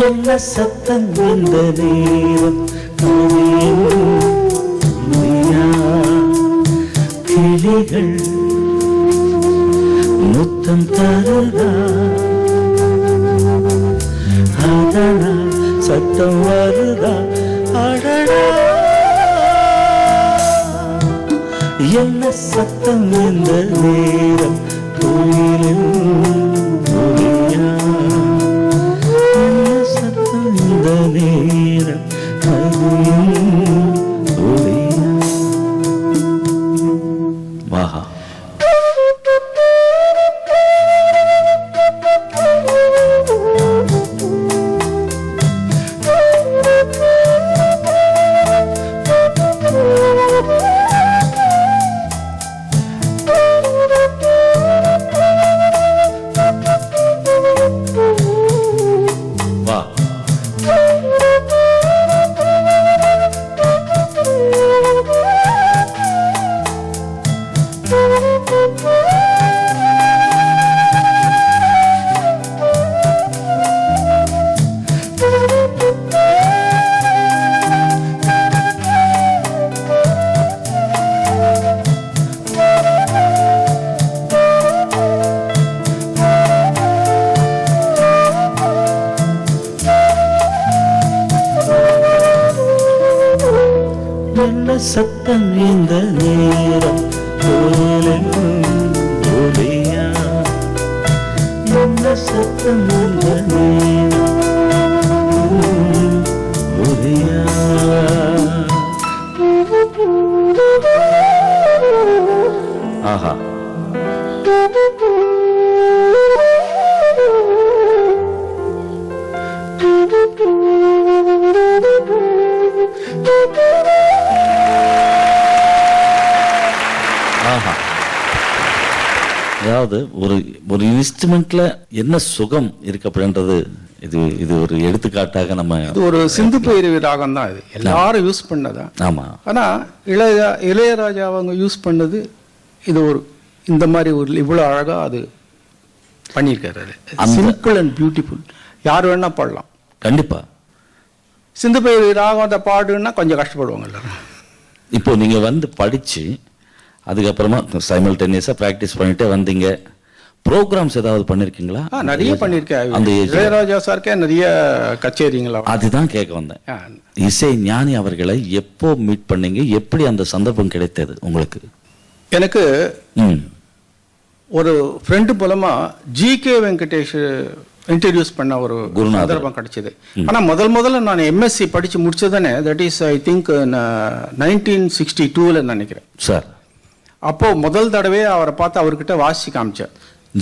என்ன சத்தம் இந்த நேரம் கிளிகள் முத்தம் தருதா அதனா சத்தம் வருதா அடடா என்ன சத்தம் இந்த நேரம் கோயிலில் இந்த நேரம் வாஹா என்ன சத்தம் இந்த நேரம் ஒலியா என்ன சத்தம் இந்த நேரம் ஒலியா ஆஹா அதாவது ஒரு இன்ஸ்ட்ருமெண்ட்ல என்ன சுகம் இருக்கு அப்படின்றது இது ஒரு எடுத்துக்காட்டாக நம்ம இது ஒரு சிந்து பைரவி ராகம் தான். இது எல்லாரும் யூஸ் பண்ணதான். ஆமா. ஆனா இளையராஜா அவங்க யூஸ் பண்ணது இது ஒரு இந்த மாதிரி ஒரு இவ்வளவு அழகா அது பண்ணியிருக்காரு. Simple and beautiful. யார் வேணா பாடலாம். கண்டிப்பா. சிந்து பைரவி ராகம் அதை பாடுன்னா கொஞ்சம் கஷ்டப்படுவாங்க எல்லாரும். இப்போ நீங்க படிச்சு அதுக்கப்புறமா சைமல்டேனியஸா பிராக்டிஸ் பண்ணிட்டே வந்தீங்க. ப்ரோக்ராம்ஸ் ஏதாவது பண்ணிருக்கீங்களா? நிறைய பண்ணிருக்கேன். அந்த இளையராஜா சார்க்கே நிறைய கச்சேரிங்களா. அதுதான் கேட்க வந்தேன். இசை ஞானி அவர்களை எப்போ மீட் பண்ணீங்க? எப்படி அந்த சந்தர்ப்பம் கிடைத்தது உங்களுக்கு? எனக்கு ஒரு ஃப்ரெண்டு மூலமா ஜி.கே. வெங்கடேஷ் இன்ட்ரடியூஸ் பண்ண ஒரு சந்தர்ப்பம் கிடைச்சது. ஆனா முதல்ல நான் எம்எஸ்சி படிச்சு முடிச்சதானே, தட் இஸ் ஐ திங்க் 1962 நினைக்கிறேன் சார். அப்போ முதல் தடவை அவரை பார்த்து அவர்கிட்ட வாசி காமிச்சேன்.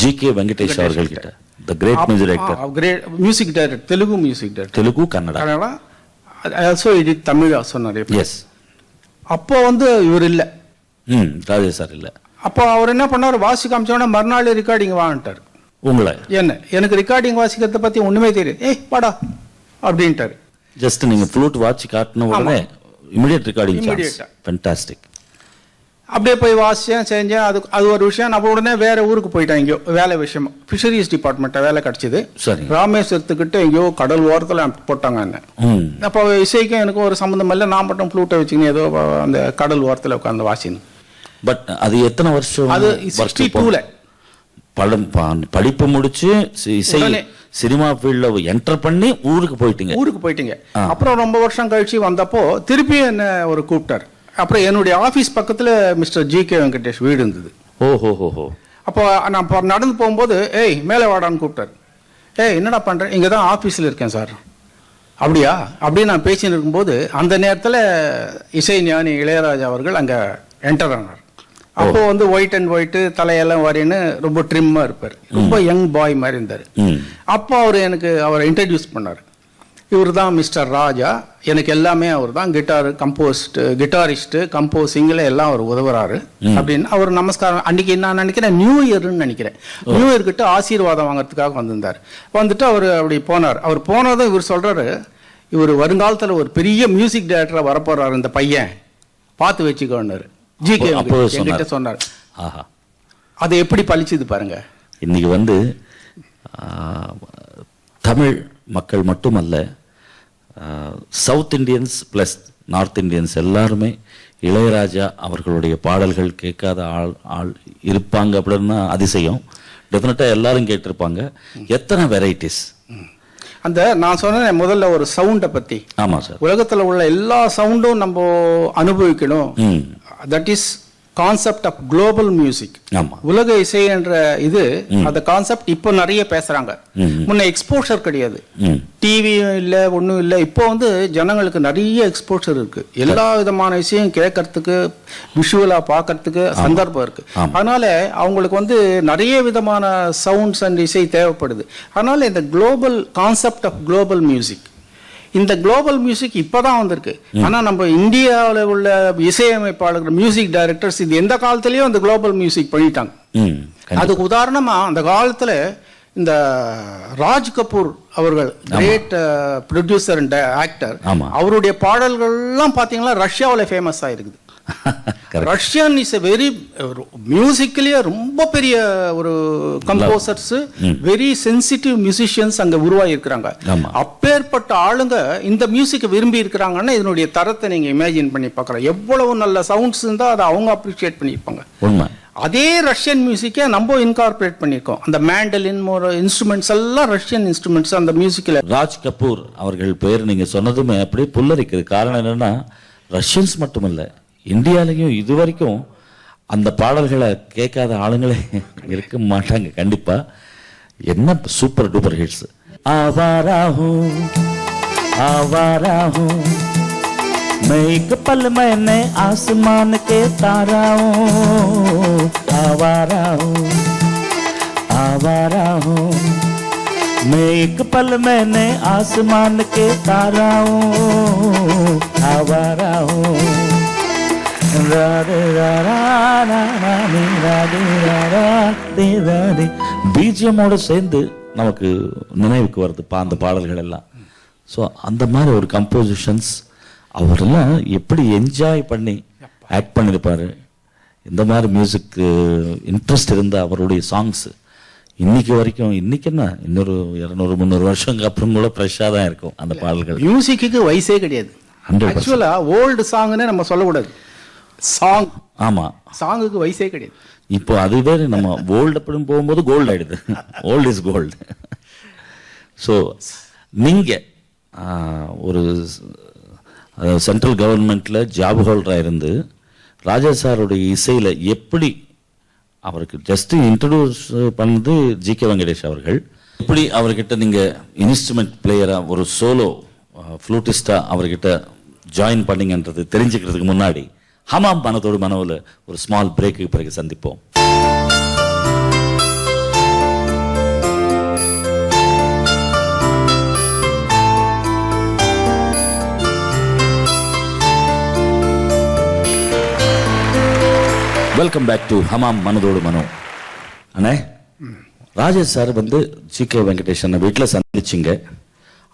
ஜி.கே. வெங்கடேஷ் அவர்கள் கிட்ட. The great music director. Great music director. Telugu music director. Telugu, Kannada. Also இது தமிழ் சொன்னாரு. எஸ். அப்போ இவர் இல்ல. ராஜே சார் இல்ல. அப்போ அவர் என்ன பண்ணாரு, வாசி காமிச்சோன்னா மறுநாள் ரெக்கார்டிங் வாங்கிட்டாரு. உங்களை எனக்கு ரெக்கார்டிங் வாசிக்கிறத பத்தி ஒண்ணுமே தெரியாது. ஏய் பாடா அப்படின்ட்டாரு. ஜஸ்ட் நீங்க ஃப்ளூட் வாட்சி காட்டின உடனே இமிடியேட் ரெக்கார்டிங் சான்ஸ். ஃபேண்டாஸ்டிக். அப்படியே போய் வாசிச்சேன், செஞ்சேன். அது ஒரு விஷயம். நான் உடனே வேற ஊருக்கு போயிட்டேன். எங்கேயோ வேலை விஷயமா ஃபிஷரிஸ் டிபார்ட்மெண்ட்ல வேலை கிடைச்சது. ராமேஸ்வரத்துக்கிட்ட எங்கேயோ கடல் ஓரத்துல போட்டாங்க என்ன. அப்போ இசைக்கும் எனக்கும் ஒரு சம்பந்தம் இல்லை. நான் மட்டும் ஃப்ளூட்டை வச்சுக்கின்னு ஏதோ அந்த கடல் ஓரத்துல உட்காந்து வாசினு. பட் அது எத்தனை வருஷம்? அது 62ல படிப்பு முடிச்சு இசை சினிமா ஃபீல்ட்ல என்டர் பண்ணி ஊருக்கு போயிட்டீங்க. அப்புறம் ரொம்ப வருஷம் கழிச்சு வந்தப்போ திருப்பி என்ன ஒரு கூப்பிட்டாரு. அப்புறம் என்னுடைய ஆபீஸ் பக்கத்துல மிஸ்டர் ஜி.கே. வெங்கடேஷ் வீடு இருந்தது. ஓஹோ. அப்போ நான் நடந்து போகும்போது ஏய் மேலே வாடான்னு கூப்பிட்டாரு. என்னடா பண்ணுறேன், இங்கே தான் ஆஃபீஸில் இருக்கேன் சார். அப்படியா அப்படின்னு நான் பேசின்னு இருக்கும்போது அந்த நேரத்தில் இசை ஞானி இளையராஜா அவர்கள் அங்கே என்டர் ஆனார். அப்போ வந்து ஒயிட் அண்ட் ஒயிட்டு தலையெல்லாம் வரைன்னு ரொம்ப ட்ரிம்மாக இருப்பார், ரொம்ப யங் பாய் மாதிரி இருந்தார். அப்போ அவர் எனக்கு அவரை இன்ட்ரடியூஸ் பண்ணார். இவர் தான் மிஸ்டர் ராஜா, எனக்கு எல்லாமே அவர் தான், கிட்டாரிஸ்ட்டு கம்போசிங்கில் எல்லாம் அவர் உதவுறாரு அப்படின்னு அவர் நமஸ்காரம். அன்றைக்கி நான் நினைக்கிறேன் நியூ இயர்னு நினைக்கிறேன், நியூ இயர் கிட்ட ஆசீர்வாதம் வாங்கிறதுக்காக வந்திருந்தார். வந்துட்டு அவர் அப்படி போனார். அவர் போனதும் இவர் சொல்கிறாரு, இவர் வருங்காலத்தில் ஒரு பெரிய மியூசிக் டைரக்டராக வரப்போறாரு இந்த பையன், பார்த்து வச்சுக்கோன்னாரு. ஜிகே என்கிட்ட சொன்னார். அது எப்படி பழிச்சுது பாருங்க. இன்னைக்கு வந்து தமிழ் மக்கள் மட்டுமல்ல, south Indians plus north Indians எல்லாருமே இளையராஜா அவர்களுடைய பாடல்கள் கேட்காத ஆள் இருப்பாங்க அப்படின்னா அதிசயம். டெஃபினட்டாக எல்லாரும் கேட்டிருப்பாங்க. எத்தனை வெரைட்டிஸ். அந்த நான் சொன்னேன் முதல்ல ஒரு சவுண்டை பற்றி. ஆமாம் சார். உலகத்தில் உள்ள எல்லா சவுண்டும் நம்ம அனுபவிக்கணும். That is concept of global music. உலக இசை என்ற இது அந்த கான்செப்ட் இப்போ நிறைய பேசுறாங்க. முன்ன எக்ஸ்போஷர் கிடையாது, டிவியும் இல்லை, ஒன்றும் இல்லை. இப்போ வந்து ஜனங்களுக்கு நிறைய எக்ஸ்போஷர் இருக்கு, எல்லா விதமான இசையும் கேட்கறதுக்கு, விஷுவலா பார்க்கறதுக்கு சந்தர்ப்பம் இருக்கு. அதனால அவங்களுக்கு வந்து நிறைய விதமான சவுண்ட்ஸ் அண்ட் இசை தேவைப்படுது. அதனால இந்த global concept of global music, இந்த குளோபல் மியூசிக் இப்பதான் வந்திருக்கு. ஆனா நம்ம இந்தியாவில் உள்ள இசையமைப்பாளர்கள், மியூசிக் டைரக்டர்ஸ் இது எந்த காலத்திலயும் அந்த குளோபல் மியூசிக் பண்ணிட்டாங்க. அதுக்கு உதாரணமா அந்த காலத்துல இந்த ராஜ் கபூர் அவர்கள், கிரேட் ப்ரொடியூசர் அண்ட் ஆக்டர், அவருடைய பாடல்கள்லாம் பாத்தீங்கன்னா ரஷ்யாவில் ஃபேமஸ் ஆயிருக்குது. ரஷ்யன் இஸ் எ வெரி மியூசிக்கலியே ரொம்ப பெரிய ஒரு கம்போசர்ஸ், வெரி சென்சிட்டிவ் மியூசிஷியன்ஸ் அங்க உருவாகி இருக்கிறாங்க. அப்பேற்பட்ட ஆளுங்க இந்த மியூசிக்கை விரும்பி இருக்கிறாங்கன்னா இதனுடைய தரத்தை நீங்க இமேஜின் பண்ணி பார்க்கலாம். எவ்வளவு நல்ல சவுண்ட்ஸ் இருந்தா அதை அவங்க அப்ரிஷியேட் பண்ணியிருப்பாங்க. அதே ரஷ்யன் மியூசிக்கை நம்ம இன்கார்பரேட் பண்ணியிருக்கோம். அந்த மேண்டலின் இன்ஸ்ட்ருமெண்ட்ஸ் எல்லாம் ரஷ்யன் இன்ஸ்ட்ருமெண்ட்ஸ் அந்த மியூசிக்கில். ராஜ் கபூர் அவர்கள் பேர் நீங்க சொன்னதுமே அப்படியே புல்லரிக்குது. காரணம் என்னன்னா, ரஷ்யன்ஸ் மட்டுமல்ல, இந்தியாலையும் இது வரைக்கும் அந்த பாடல்களை கேட்காத ஆளுங்களே இருக்க மாட்டாங்க கண்டிப்பா. என்ன சூப்பர் டூப்பர் ஹிட்ஸ். ஆவாரா ஹூம் ஆவாரா ஹூம் मैं एक पल मैंने आसमान के तारा हूँ, आवारा हूँ आवारा हूँ मैं एक पल मैंने आसमान के तारा हूँ, आवारा हूँ பிஜிஎம்மோட சேர்ந்து நமக்கு நினைவுக்கு வருது அந்த பாடல்கள் எல்லாம். ஸோ அந்த மாதிரி ஒரு கம்போசிஷன்ஸ் அவரெல்லாம் எப்படி என்ஜாய் பண்ணி ஆக்ட் பண்ணியிருப்பாரு. இந்த மாதிரி மியூசிக் இன்ட்ரெஸ்ட் இருந்த அவருடைய சாங்ஸ் இன்னைக்கு வரைக்கும், இன்னைக்கு என்ன இன்னொரு 200-300 வருஷங்க அப்புறம் கூட ஃப்ரெஷ்ஷாக தான் இருக்கும் அந்த பாடல்கள். மியூசிக்கு வயசே கிடையாது. ஆக்சுவலா ஓல்டு சாங்னே நம்ம சொல்லக்கூடாது. சாங், ஆமா, சாங்குக்கு வயசே கிடையாது. இப்போ அதுவே நம்ம ஓல்டு அப்படின்னு போகும்போது கோல்டு ஆயிடுது. Old is gold. ஸோ நீங்க ஒரு சென்ட்ரல் கவர்மெண்ட்ல ஜாப் ஹோல்டராக இருந்து ராஜா சாருடைய இசையில எப்படி அவருக்கு ஜஸ்ட் இன்ட்ரடியூஸ் பண்ணது ஜிகே வெங்கடேஷ் அவர்கள். எப்படி அவர்கிட்ட நீங்க இன்ஸ்ட்ருமெண்ட் பிளேயரா, ஒரு சோலோ ஃப்ளூட்டிஸ்டா அவர்கிட்ட ஜாயின் பண்ணீங்கன்றது தெரிஞ்சுக்கிறதுக்கு முன்னாடி ஹமாம் மனதோடு மனோவில் ஒரு ஸ்மால் பிரேக்கு பிறகு சந்திப்போம். வெல்கம் பேக் டு ஹமாம் மனதோடு மனோ. அண்ணே, ராஜேஷ் சார் வந்து ஜிகே வெங்கடேஷன் வீட்டில் சந்திச்சிங்க.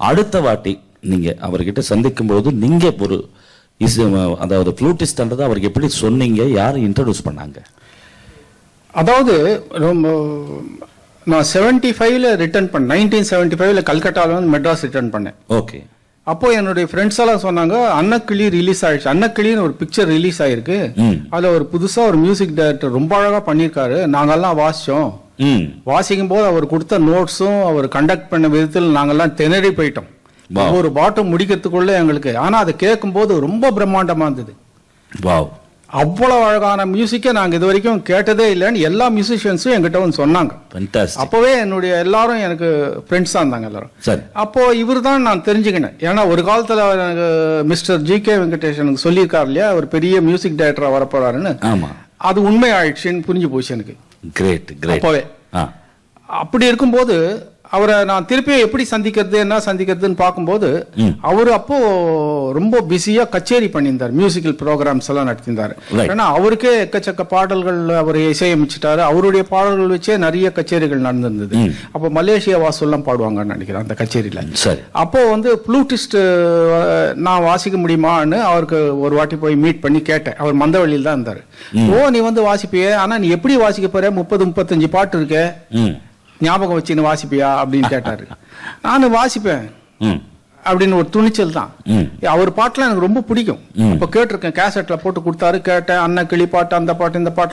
அடுத்த வாட்டி நீங்க அவர்கிட்ட சந்திக்கும் போது நீங்க ஒரு அதாவது ஃப்ளூட்டிஸ்ட்ன்றதை அவருக்கு எப்படி சொன்னீங்க, யார் இன்ட்ரடியூஸ் பண்ணாங்க? அதாவது நான் 75ல ரிட்டர்ன் பண்ணேன். 1975ல கல்கட்டாவில் வந்து மெட்ராஸ் ரிட்டர்ன் பண்ணேன். ஓகே. அப்போ என்னுடைய ஃப்ரெண்ட்ஸ் எல்லாம் சொன்னாங்க, அன்னக்கிளி ரிலீஸ் ஆயிடுச்சு, அன்னக்கிளின்னு ஒரு பிக்சர் ரிலீஸ் ஆயிருக்கு, அதுல ஒரு புதுசா ஒரு மியூசிக் டைரக்டர் ரொம்ப அழகா பண்ணியிருக்காரு, நாங்கெல்லாம் வாசிச்சோம். வாசிக்கும் போது அவர் கொடுத்த நோட்ஸும் அவர் கண்டக்ட் பண்ண விதத்தில் நாங்கெல்லாம் திணறி போயிட்டோம். ஒரு பாட்டும் முடிக்கிறதுக்குள்ள எங்களுக்கு. ஆனா அதை கேட்கும் போது ரொம்ப பிரம்மாண்டமா இருந்தது. அவ்வளவு அழகான மியூசிக்கை நாங்க இது வரைக்கும் கேட்டதே இல்லைன்னு எல்லா மியூசிஷியன்ஸும் என்கிட்ட வந்து சொன்னாங்க. அப்பவே என்னுடைய எல்லாரும் எனக்கு ஃப்ரெண்ட்ஸா இருந்தாங்க எல்லாரும். சரி. அப்போ இவர் தான் நான் தெரிஞ்சுக்கினேன். ஏன்னா ஒரு காலத்துல எனக்கு மிஸ்டர் ஜி.கே. வெங்கடேஷனுக்கு சொல்லியிருக்காரு இல்லையா, ஒரு பெரிய மியூசிக் டைரக்டரா வரப்போறாருன்னு. ஆமா, அது உண்மை ஆயிடுச்சுன்னு புரிஞ்சு போச்சு எனக்கு. Great great. அப்பவே அப்படி இருக்கும்போது அவரை நான் திருப்பி எப்படி சந்திக்கிறது, என்ன சந்திக்கிறதுன்னு பார்க்கும்போது அவரு அப்போ ரொம்ப பிஸியா கச்சேரி பண்ணியிருந்தார், மியூசிக்கல் ப்ரோக்ராம்ஸ் எல்லாம் நடத்தியிருந்தாரு. ஏன்னா அவருக்கே எக்கச்சக்க பாடல்கள் அவர் இசையமைச்சிட்டாரு. அவருடைய பாடல்கள் வச்சே நிறைய கச்சேரிகள் நடந்திருந்தது. அப்போ மலேசியா வாசல்லாம் பாடுவாங்கன்னு நினைக்கிறேன் அந்த கச்சேரியில. அப்போ வந்து ஃப்ளூட்டிஸ்ட் நான் வாசிக்க முடியுமான்னு அவருக்கு ஒரு வாட்டி போய் மீட் பண்ணி கேட்டேன். அவர் மந்தவழியில் தான் இருந்தாரு. ஓ, நீ வந்து வாசிப்பியே, ஆனா நீ எப்படி வாசிக்க போற, 30-35 பாட்டு இருக்கே, ஞாபகம் வச்சுன்னு வாசிப்பியா அப்படின்னு கேட்டாரு. நானும் வாசிப்பேன் அப்படின்னு ஒரு துணிச்சல் தான். அவர் பாட்டுலாம் எனக்கு ரொம்ப பிடிக்கும். இப்ப கேட்டிருக்கேன், கேசட்ல போட்டு கொடுத்தாரு, கேட்டேன். அண்ணன் கிளி பாட்டு, அந்த பாட்டு, இந்த பாட்டு